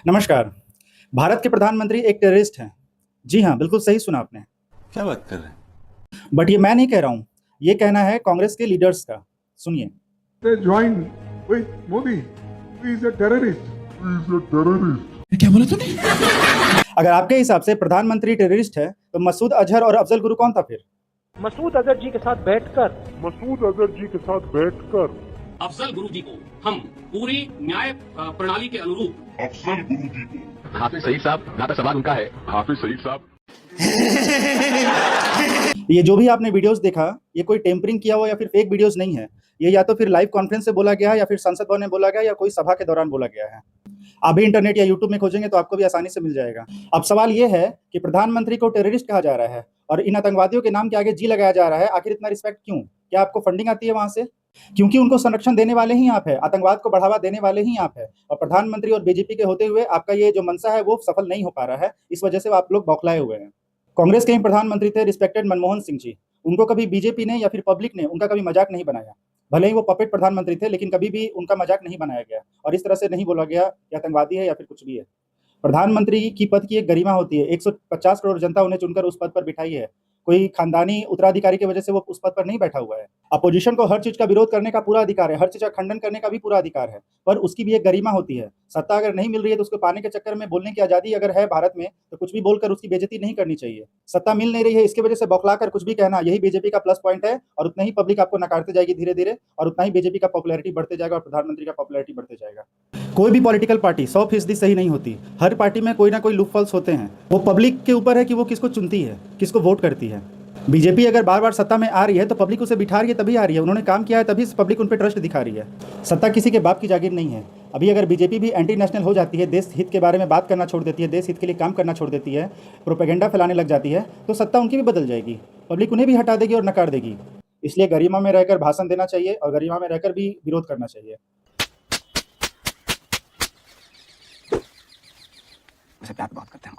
नमस्कार। भारत के प्रधानमंत्री एक टेररिस्ट हैं। जी हाँ, बिल्कुल सही सुना आपने। क्या बात कर रहे हैं? बट ये मैं नहीं कह रहा हूँ, ये कहना है कांग्रेस के लीडर्स का। सुनिए। They joined with Modi. He is a terrorist. क्या बोला तूने? अगर आपके हिसाब से प्रधानमंत्री टेररिस्ट है, तो मसूद अजहर और अफजल गुरु कौन था फिर? मसूद अजहर जी के साथ बैठकर अफजल गुरु जी को हम पूरी न्याय प्रणाली के अनुरूप हाफिज सईद साहब, जहाँ तक सवाल उनका है, हाफिज सईद साहब ये जो भी आपने वीडियोस देखा, ये कोई टेम्परिंग किया हुआ या फिर फेक वीडियोस नहीं है। ये या तो फिर लाइव कॉन्फ्रेंस से बोला गया है, या फिर संसद भवन में बोला गया, या कोई सभा के दौरान बोला गया है। आप भी इंटरनेट या यूट्यूब में खोजेंगे तो आपको भी आसानी से मिल जाएगा। अब सवाल ये है कि प्रधानमंत्री को टेररिस्ट कहा जा रहा है और इन आतंकवादियों के नाम के आगे जी लगाया जा रहा है। आखिर इतना रिस्पेक्ट क्यों? क्या आपको फंडिंग आती है वहां से? क्योंकि उनको संरक्षण देने वाले ही आप है, आतंकवाद को बढ़ावा देने वाले ही आप है। और प्रधानमंत्री और बीजेपी के होते हुए आपका ये जो मंशा है वो सफल नहीं हो पा रहा है। इस वजह से आप लोग बौखलाए हुए हैं। कांग्रेस के ही प्रधानमंत्री थे रिस्पेक्टेड मनमोहन सिंह जी। उनको कभी बीजेपी ने या फिर पब्लिक ने उनका कभी मजाक नहीं बनाया। भले ही वो पपेट प्रधानमंत्री थे, लेकिन कभी भी उनका मजाक नहीं बनाया गया और इस तरह से नहीं बोला गया कि आतंकवादी है या फिर कुछ भी है। प्रधानमंत्री की पद की एक गरिमा होती है। 150 करोड़ जनता उन्हें चुनकर उस पद पर बिठाई है। कोई खानदानी उत्तराधिकारी की वजह से वो उस पद पर नहीं बैठा हुआ है। अपोजिशन को हर चीज का विरोध करने का पूरा अधिकार है, हर चीज का खंडन करने का भी पूरा अधिकार है, पर उसकी भी एक गरिमा होती है। सत्ता अगर नहीं मिल रही है तो उसको पाने के चक्कर में बोलने की आजादी अगर है भारत में, तो कुछ भी बोलकर उसकी बेइज्जती नहीं करनी चाहिए। सत्ता मिल नहीं रही है, इसकी वजह से बौखलाकर कुछ भी कहना, यही बीजेपी का प्लस पॉइंट है। और उतना ही पब्लिक आपको नकारते जाएगी धीरे धीरे, और उतना ही बीजेपी का पॉपुलैरिटी बढ़ते जाएगा और प्रधानमंत्री का पॉपुलैरिटी बढ़ते जाएगा। कोई भी पॉलिटिकल पार्टी 100% सही नहीं होती। हर पार्टी में कोई ना कोई लूपहोल्स होते हैं। वो पब्लिक के ऊपर है कि वो किसको चुनती है, किसको वोट करती है। बीजेपी अगर बार बार सत्ता में आ रही है तो पब्लिक उसे बिठा रही है, तभी आ रही है। उन्होंने काम किया है, तभी पब्लिक उन पर ट्रस्ट दिखा रही है। सत्ता किसी के बाप की जागीर नहीं है। अभी अगर बीजेपी भी एंटी नेशनल हो जाती है, देश हित के बारे में बात करना छोड़ देती है, देश हित के लिए काम करना छोड़ देती है, प्रोपेगेंडा फैलाने लग जाती है, तो सत्ता उनकी भी बदल जाएगी। पब्लिक उन्हें भी हटा देगी और नकार देगी। इसलिए गरिमा में रहकर भाषण देना चाहिए और गरिमा में रहकर भी विरोध करना चाहिए। उसे प्यार बहुत करते हैं।